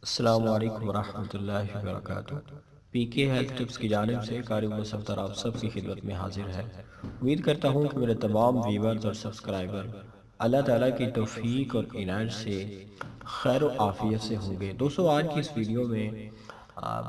السلام علیکم ورحمۃ اللہ وبرکاتہ۔ پی کے ہیلتھ ٹپس کی جانب سے قاری مصطفی آپ سب کی خدمت میں حاضر ہے۔ امید کرتا ہوں کہ میرے تمام ویورز اور سبسکرائبر اللہ تعالیٰ کی توفیق اور عنایت سے خیر و عافیت سے ہوں گے۔ دوستو، آج کی اس ویڈیو میں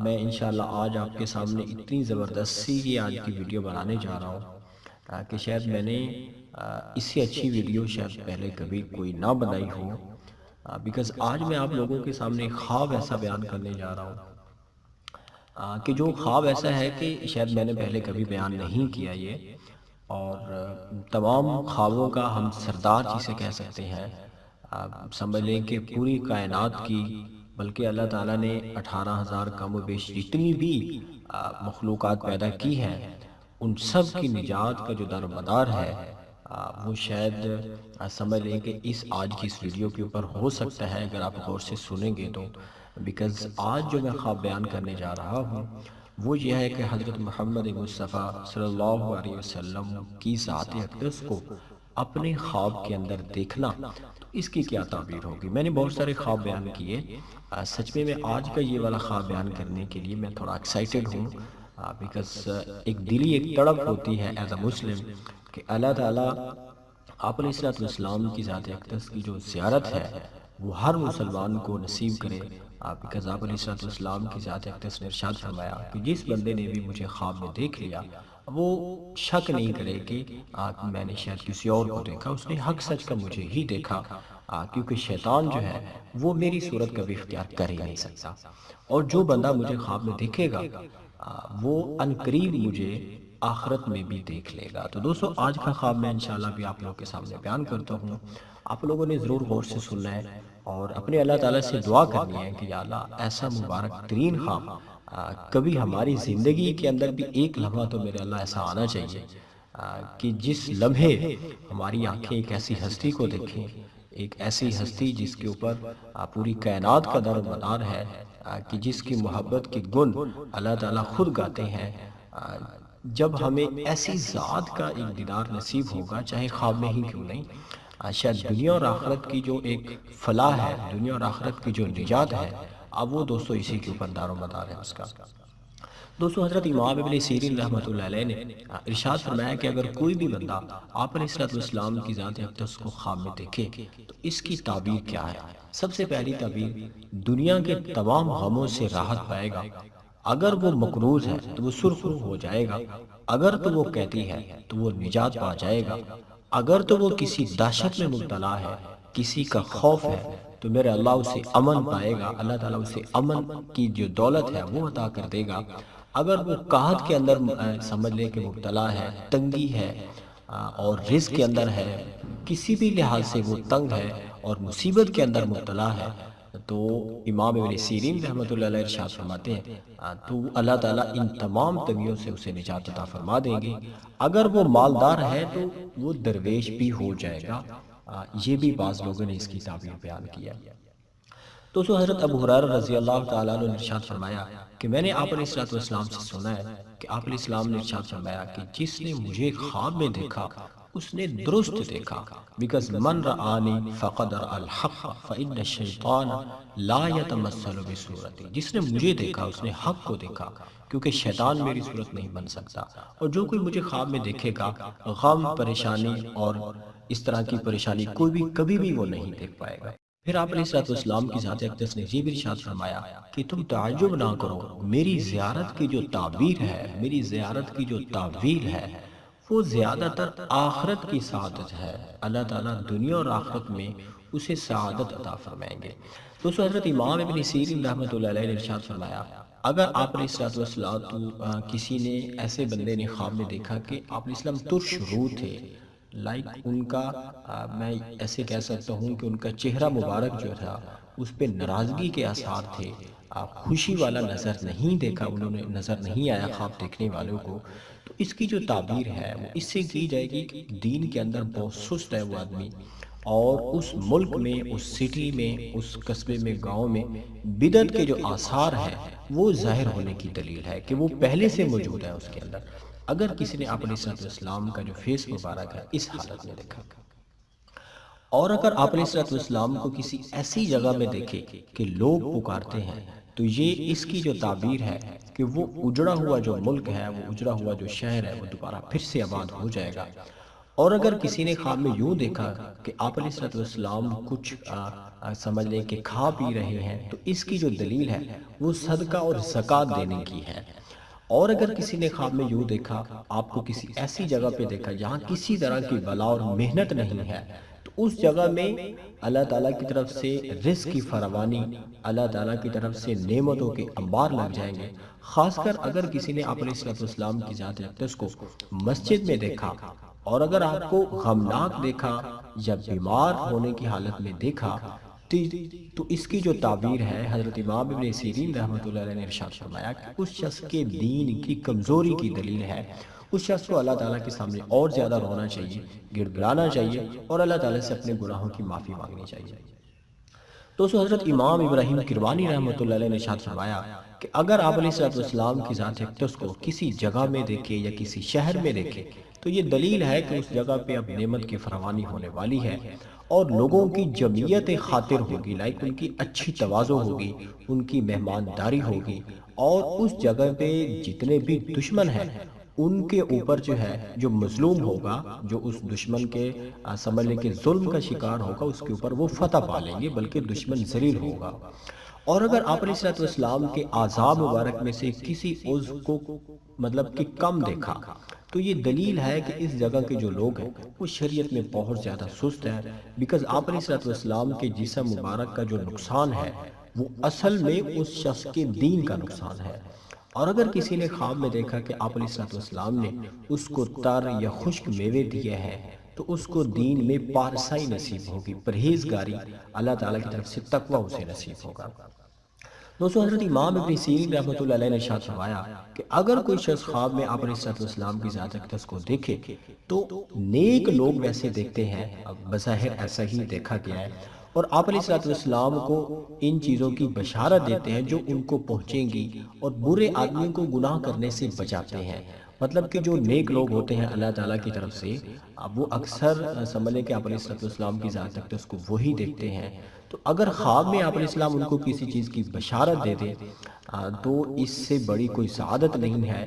میں انشاءاللہ آج آپ کے سامنے اتنی زبردست سی کی آج کی ویڈیو بنانے جا رہا ہوں کہ شاید میں نے اس سے اچھی ویڈیو شاید پہلے کبھی کوئی نہ بنائی ہو، بیکاز آج میں آپ لوگوں کے سامنے خواب ایسا بیان کرنے جا رہا ہوں کہ جو خواب ایسا ہے کہ شاید میں نے پہلے کبھی بیان نہیں کیا یہ، اور تمام خوابوں کا ہم سردار جسے کہہ سکتے ہیں۔ سمجھ لیں کہ پوری کائنات کی، بلکہ اللہ تعالیٰ نے 18,000 کم و بیش جتنی بھی مخلوقات پیدا کی ہیں، ان سب کی نجات کا جو دار و مدار ہے وہ شاید سمجھ لیں کہ اس آج کی اس ویڈیو کے اوپر ہو سکتا ہے اگر آپ غور سے سنیں گے تو، بیکاز آج جو میں خواب بیان کرنے جا رہا ہوں وہ یہ ہے کہ حضرت محمد مصطفیٰ صلی اللہ علیہ وسلم کی ذات اقدس کو اپنے خواب کے اندر دیکھنا، تو اس کی کیا تعبیر ہوگی۔ میں نے بہت سارے خواب بیان کیے، سچ میں آج کا یہ والا خواب بیان کرنے کے لیے میں تھوڑا ایکسائٹڈ ہوں، بیکاز ایک دلی ایک تڑپ ہوتی ہے ایز اے مسلم کہ اللہ تعالیٰ آپ علیہ السلام کی ذات اقدس کی جو زیارت ہے وہ ہر مسلمان کو نصیب کرے، بیکاز آپ علیہ السلام کی ذات اقدس نے ارشاد فرمایا کہ جس بندے نے بھی مجھے خواب میں دیکھ لیا وہ شک نہیں کرے کہ میں نے شاید کسی اور کو دیکھا، اس نے حق سچ کا مجھے ہی دیکھا، کیونکہ شیطان جو ہے وہ میری صورت کبھی اختیار کر ہی نہیں سکتا، اور جو بندہ مجھے خواب میں دیکھے گا وہ عنقریب مجھے آخرت میں بھی دیکھ لے گا۔ تو دوستو، آج کا خواب میں انشاءاللہ بھی آپ لوگوں کے سامنے بیان کرتا ہوں، آپ لوگوں نے ضرور غور سے سننا ہے اور اپنے اللہ تعالیٰ سے دعا کرنی ہے کہ یا اللہ ایسا مبارک ترین خواب کبھی ہماری زندگی کے اندر بھی ایک لمحہ تو میرے اللہ ایسا آنا چاہیے کہ جس لمحے ہماری آنکھیں ایک ایسی ہستی کو دیکھیں، ایک ایسی ہستی جس کے اوپر پوری کائنات کا دار و مدار ہے، کہ جس کی محبت کے گن اللہ تعالیٰ خود گاتے ہیں۔ جب ہمیں ایسی ذات کا ایک دیدار نصیب ہوگا، چاہے خواب میں ہی کیوں نہیں، شاید دنیا اور آخرت کی جو ایک فلاح ہے، دنیا اور آخرت کی جو نجات ہے، اب وہ دوستو اسی کے اوپر دار و مدار ہے اس کا۔ دوستو، حضرت امام ابن سیرین رحمۃ اللہ علیہ نے ارشاد فرمایا کہ اگر کوئی بھی بندہ آپ علیہ السلام کی ذات اقدس کو خواب میں دیکھے تو اس کی تعبیر کیا ہے۔ سب سے پہلی تعبیر، دنیا کے تمام غموں سے راحت پائے گا۔ اگر وہ مقروض ہے تو وہ سرخرو ہو جائے گا، اگر تو وہ قیدی ہے تو وہ نجات پا جائے گا، اگر تو وہ کسی دہشت میں مبتلا ہے، کسی کا خوف ہے، تو میرے اللہ اسے امن پائے گا، اللہ تعالیٰ اسے امن کی جو دولت ہے وہ عطا کر دے گا۔ اگر وہ قحط کے اندر سمجھ لے کہ مبتلا ہے، تنگی ہے، اور رزق کے اندر ہے، کسی بھی لحاظ سے وہ تنگ ہے اور مصیبت کے اندر مبتلا ہے، تو امام ابن سیرین رحمۃ اللہ علیہ ارشاد فرماتے ہیں تو اللہ تعالیٰ ان تمام تنگیوں سے اسے نجات عطا فرما دیں گے۔ اگر وہ مالدار ہے تو وہ درویش بھی ہو جائے گا۔ یہ بھی بعض لوگوں نے اس کی تعبیر بیان کیا۔ تو حضرت ابو ہریرہ رضی اللہ تعالیٰ عنہ نے ارشاد فرمایا کہ میں نے آپ علیہ السلام سے سنا ہے کہ آپ علیہ السلام نے ارشاد فرمایا کہ جس نے مجھے خواب میں دیکھا اس نے درست دیکھا، بیکاز من رآنی فقد رأى الحق فإن الشیطان لا يتمثل بصورتی، جس نے مجھے دیکھا اس نے حق کو دیکھا، کیونکہ شیطان میری صورت نہیں بن سکتا، اور جو کوئی مجھے خواب میں دیکھے گا غم، پریشانی اور اس طرح کی پریشانی کوئی بھی کبھی بھی وہ نہیں دیکھ پائے گا۔ پھر آپ علیہ السلام کی ذات اقدس نے یہ بھی ارشاد فرمایا کہ تم تعجب نہ کرو، میری زیارت کی جو تعبیر ہے، میری زیارت کی جو تعبیر ہے وہ زیادہ تر آخرت کی سعادت ہے، اللہ تعالیٰ دنیا اور آخرت میں اسے سعادت عطا فرمائیں گے۔ دوستو، حضرت امام ابن سیرین رحمۃ اللہ علیہ نے ارشاد فرمایا اگر آپ علیہ السلام کسی نے ایسے بندے نے خواب میں دیکھا کہ آپ علیہ السلام ترش رو تھے، لائک ان کا میں ایسے کہہ سکتا ہوں کہ ان کا چہرہ مبارک جو تھا اس پہ ناراضگی کے آثار تھے، خوشی والا نظر نہیں دیکھا، انہوں نے نظر نہیں آیا خواب دیکھنے والوں کو، تو اس کی جو تعبیر ہے وہ اس سے کی جائے گی کہ دین کے اندر بہت سست ہے وہ آدمی، اور اس ملک میں، اس سٹی میں، اس قصبے میں، گاؤں میں بدعت کے جو آثار ہیں وہ ظاہر ہونے کی دلیل ہے کہ وہ پہلے سے موجود ہے اس کے اندر، اگر کسی نے آپ علیہ السلام کا جو فیس مبارک ہے اس حالت میں دیکھا۔ اور اگر آپ علیہ الصلوۃ والسلام کو کسی ایسی جگہ میں دیکھیں کہ لوگ پکارتے ہیں تو یہ اس کی جو تعبیر ہے کہ وہ اجڑا ہوا جو ملک ہے، وہ اجڑا ہوا جو شہر ہے، وہ دوبارہ پھر سے آباد ہو جائے گا۔ اور اگر کسی نے خواب میں یوں دیکھا کہ آپ علیہ الصلوۃ والسلام کچھ سمجھ لیں کہ کھا پی رہے ہیں تو اس کی جو دلیل ہے وہ صدقہ اور زکوٰۃ دینے کی ہے۔ اور اگر کسی نے خواب میں یوں دیکھا، آپ کو کسی ایسی جگہ پہ دیکھا جہاں کسی طرح کی بلا اور محنت نہیں ہے، تو اس جگہ میں اللہ تعالیٰ کی طرف سے رزق کی فراوانی، اللہ تعالیٰ کی طرف سے نعمتوں کے انبار لگ جائیں گے۔ خاص کر اگر کسی نے آپ علیہ الصلوۃ والسلام کی ذات اقدس کو مسجد میں دیکھا، اور اگر آپ کو غمناک دیکھا یا بیمار ہونے کی حالت میں دیکھا، تو اس کی جو تعبیر ہے، حضرت امام ابن سیرین رحمۃ اللہ علیہ نے ارشاد فرمایا کہ اس شخص کے دین کی کمزوری کی دلیل ہے۔ اس شخص کو اللہ تعالیٰ کے سامنے اور زیادہ رونا چاہیے، گڑ گڑانا چاہیے، اور اللہ تعالیٰ سے اپنے گناہوں کی معافی مانگنی چاہیے۔ تو حضرت امام ابراہیم کروانی رحمۃ اللہ علیہ نے ارشاد فرمایا کہ اگر آپ علیہ الصلوۃ والسلام کی ذات اقدس کو کسی جگہ میں دیکھے یا کسی شہر میں دیکھے تو یہ دلیل ہے کہ اس جگہ پہ اب نعمت کی فراوانی ہونے والی ہے، اور لوگوں کی جمعیت خاطر ہوگی، ان کی اچھی تواضع ہوگی، ان کی مہمانداری ہوگی، اور اس جگہ پہ جتنے بھی دشمن ہیں ان کے اوپر جو ہے، جو مظلوم ہوگا، جو اس دشمن کے سمجھ لیں کہ ظلم کا شکار ہوگا، اس کے اوپر وہ فتح پا لیں گے، بلکہ دشمن ذلیل ہوگا۔ اور اگر آپ علیہ الصلوۃ والسلام کے اعضاء مبارک میں سے کسی عضو کو مطلب کہ کم دیکھا تو یہ دلیل ہے کہ اس جگہ کے جو لوگ ہیں وہ شریعت میں بہت زیادہ سست ہیں، بیکاز آپ علیہ الصلوۃ والسلام کے جسم مبارک کا جو نقصان ہے وہ اصل میں اس شخص کے دین کا نقصان ہے۔ اور اگر کسی نے خواب میں دیکھا کہ آپ علیہ الصلوۃ والسلام نے اس کو تر یا خشک میوے دیے ہیں تو اس کو دین میں پارسائی نصیب ہوگی، پرہیزگاری، اللہ تعالیٰ کی طرف سے تقوی اسے نصیب ہوگا۔ دوستو حضرت امام ابن سیرین رحمۃ اللہ علیہ نے ارشاد فرمایا کہ اگر کوئی شخص خواب میں آپ علیہ الصلوۃ والسلام کی ذات اقدس کو دیکھے تو نیک لوگ ویسے دیکھتے ہیں، بظاہر ایسا ہی دیکھا گیا ہے، اور آپ علیہ الصلوۃ والسلام کو ان چیزوں کی بشارت دیتے ہیں جو ان کو پہنچیں گی، اور برے آدمیوں کو گناہ کرنے سے بچاتے ہیں۔ مطلب کہ جو نیک لوگ ہوتے ہیں اللہ تعالیٰ کی طرف سے، اب وہ اکثر سمجھ لیں کہ آپ علیہ الصلوۃ والسلام کی ذات اقدس کو وہی دیکھتے ہیں، تو اگر خواب میں آپ علیہ السلام ان کو کسی چیز کی بشارت دے دیں تو اس سے بڑی کوئی سعادت نہیں ہے۔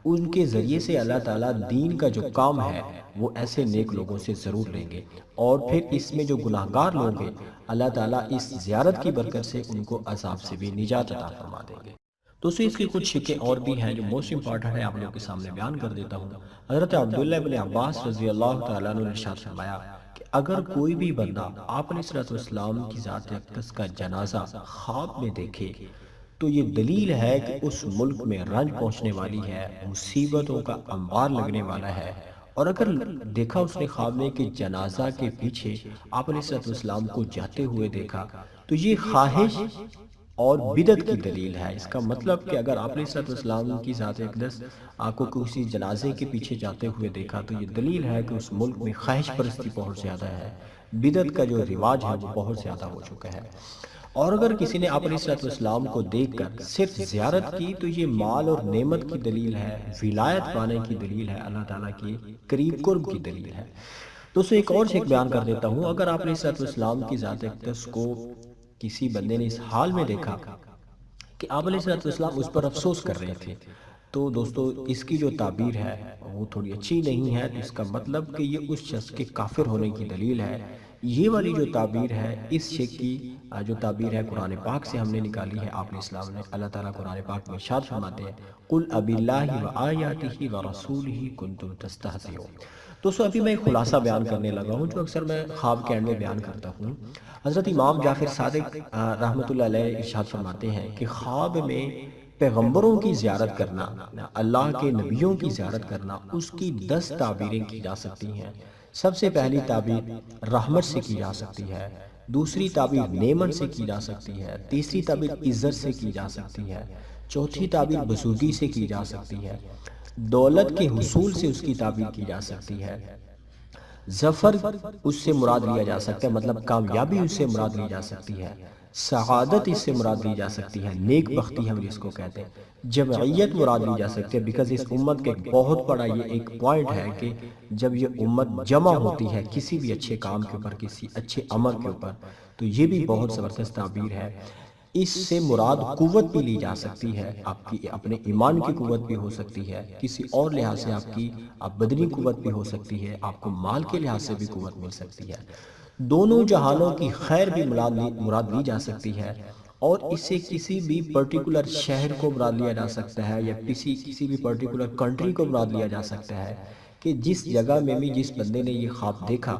ان کے ذریعے سے اللہ تعالیٰ دین کا جو کام ہے وہ ایسے نیک لوگوں سے ضرور لیں گے، اور پھر اس میں جو گناہگار لوگ ہیں اللہ تعالیٰ اس زیارت کی برکت سے ان کو عذاب سے بھی نجات عطا فرما دیں گے۔ دوستو اس کی کچھ شکیں اور بھی ہیں جو موسٹ امپارٹنٹ ہے، آپ لوگوں کے سامنے بیان کر دیتا ہوں۔ حضرت عبداللہ بن عباس رضی اللہ تعالیٰ عنہ نے ارشاد فرمایا کہ اگر کوئی بھی بندہ آپ علیہ الصلوۃ والسلام کی ذات اقدس کا جنازہ خواب میں دیکھے تو یہ دلیل ہے کہ اس ملک میں رنج پہنچنے والی ہے، مصیبتوں کا انبار لگنے والا ہے۔ اور اگر دیکھا اس نے خواب میں کہ جنازہ کے پیچھے آپ علیہ الصلوۃ والسلام کو جاتے ہوئے دیکھا تو یہ خواہش اور بدعت کی دلیل ہے۔ اس کا مطلب کہ اگر آپ علیہ الصلوۃ والسلام کی ذات اقدس آپ کو کسی جنازے کے پیچھے جاتے ہوئے دیکھا تو یہ دلیل ہے کہ اس ملک میں خواہش پرستی بہت زیادہ ہے، بدعت کا جو رواج ہے وہ بہت زیادہ ہو چکا ہے۔ اور اگر کسی نے آپ علیہ الصلوۃ والسلام کو دیکھ کر صرف زیارت کی تو یہ مال اور نعمت کی دلیل ہے، ولایت پانے کی دلیل ہے، اللہ تعالیٰ کی قریب قرب کی دلیل ہے۔ دوستو ایک اور شک بیان کر دیتا ہوں، اگر آپ علیہ الصلوۃ والسلام کی ذات اقدس کو کسی بندے نے اس حال میں دیکھا کہ آپ علیہ الصلوۃ والسلام اس پر افسوس کر رہے تھے تو دوستو اس کی جو تعبیر ہے وہ تھوڑی اچھی نہیں ہے، اس کا مطلب کہ یہ اس شخص کے کافر ہونے کی دلیل ہے۔ یہ والی جو تعبیر ہے، اس شک کی جو تعبیر ہے قرآن پاک سے ہم نے نکالی ہے۔ آپ علیہ السلام نے، اللہ تعالیٰ قرآن پاک میں ارشاد فرماتے ہیں قُلْ أَبِاللَّهِ وَآيَاتِهِ وَرَسُولِهِ كُنْتُمْ تَسْتَهْزِئُونَ۔ دوستو ابھی میں خلاصہ بیان کرنے لگا ہوں جو اکثر میں خواب کے اینڈ میں بیان کرتا ہوں۔ حضرت امام جعفر صادق رحمۃ اللہ علیہ ارشاد فرماتے ہیں کہ خواب میں پیغمبروں کی زیارت کرنا، اللہ کے نبیوں کی زیارت کرنا، اس کی 10 تعبیریں کی جا سکتی ہیں۔ سب سے پہلی تعبیر رحمت سے کی جا سکتی ہے، دوسری تعبیر نعمت سے کی جا سکتی ہے، تیسری تعبیر عزت سے کی جا سکتی ہے، چوتھی تعبیر بزرگی سے کی جا سکتی ہے، دولت کے حصول سے اس کی تعبیر کی جا سکتی ہے، ظفر اس سے مراد لیا جا سکتا ہے، مطلب کامیابی اس سے مراد لی جا سکتی ہے، سعادت اس سے مراد لی جا سکتی ہے، نیک بختی ہم جس کو کہتے ہیں، جمعیت مراد لی جا سکتی ہے، بیکاز اس امت کا ایک بہت بڑا یہ ایک پوائنٹ ہے کہ جب یہ امت جمع ہوتی ہے کسی بھی اچھے کام کے اوپر، کسی اچھے عمل کے اوپر، تو یہ بھی بہت زبردست تعبیر ہے۔ اس سے مراد قوت بھی لی جا سکتی ہے، آپ کی اپنے ایمان کی قوت بھی ہو سکتی ہے، کسی اور لحاظ سے آپ کی بدنی قوت بھی ہو سکتی ہے، آپ کو مال کے لحاظ سے بھی قوت مل سکتی ہے، دونوں جہانوں کی خیر بھی مراد لی جا سکتی ہے، اور اسے کسی بھی پرٹیکولر شہر کو مراد لیا جا سکتا ہے، یا کسی بھی پرٹیکولر کنٹری کو مراد لیا جا سکتا ہے کہ جس جگہ میں بھی جس بندے نے یہ خواب دیکھا،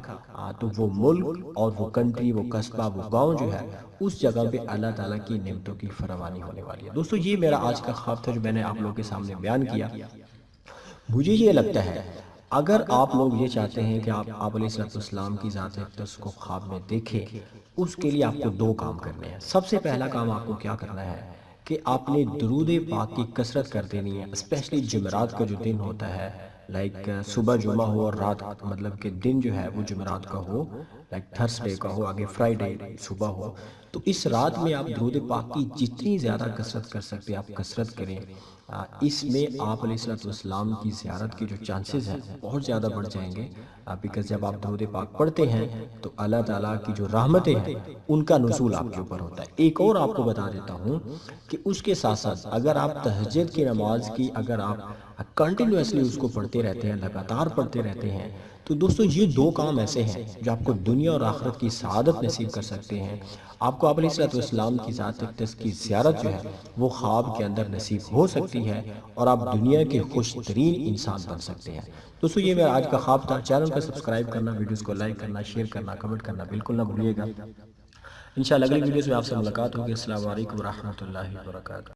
تو وہ ملک اور وہ کنٹری، وہ قصبہ، وہ گاؤں جو ہے، اس جگہ پہ اللہ تعالیٰ کی نعمتوں کی فراوانی ہونے والی ہے۔ دوستو یہ میرا آج کا خواب تھا جو میں نے آپ لوگوں کے سامنے بیان کیا۔ مجھے یہ لگتا ہے اگر آپ لوگ یہ چاہتے ہیں کہ آپ علیہ السلام کی ذات اقدس کو خواب میں دیکھیں، اس کے لیے آپ کو دو کام کرنے ہیں۔ سب سے پہلا کام آپ کو کیا کرنا ہے کہ آپ نے درود پاک کی کثرت کر دینی ہے، اسپیشلی جمعرات کا جو دن ہوتا ہے، لائک صبح جمعہ ہو اور رات، مطلب کہ دن جو ہے وہ جمعرات کا ہو، لائک تھرسڈے کا ہو، آگے فرائیڈے صبح ہو، تو اس رات میں آپ درود پاک کی جتنی زیادہ کثرت کر سکتے ہیں آپ کثرت کریں۔ اس میں آپ علیہ السلام کی زیارت کی جو چانسز ہیں بہت زیادہ بڑھ جائیں گے، بیکاز جب آپ درود پاک پڑھتے ہیں تو اللہ تعالیٰ کی جو رحمتیں ہیں ان کا نزول آپ کے اوپر ہوتا ہے۔ ایک اور آپ کو بتا دیتا ہوں کہ اس کے ساتھ ساتھ اگر آپ تہجد کی نماز کی اگر آپ کنٹینیوسلی اس کو پڑھتے رہتے ہیں، لگاتار پڑھتے رہتے ہیں، تو دوستو یہ دو کام ایسے ہیں جو آپ کو دنیا اور آخرت کی سعادت نصیب کر سکتے ہیں۔ آپ کو علیہ السلام کی ذات اقدس کی زیارت جو ہے وہ خواب کے اندر نصیب ہو سکتی ہے، اور آپ دنیا کے خوش ترین انسان بن سکتے ہیں۔ دوستو یہ میرا آج کا خواب تھا۔ چینل کو سبسکرائب کرنا، ویڈیوز کو لائک کرنا، شیئر کرنا، کمنٹ کرنا بالکل نہ بھولیے گا۔ انشاءاللہ اگلی ویڈیوز میں آپ سے ملاقات ہوگی۔ السلام علیکم ورحمۃ اللہ وبرکاتہ۔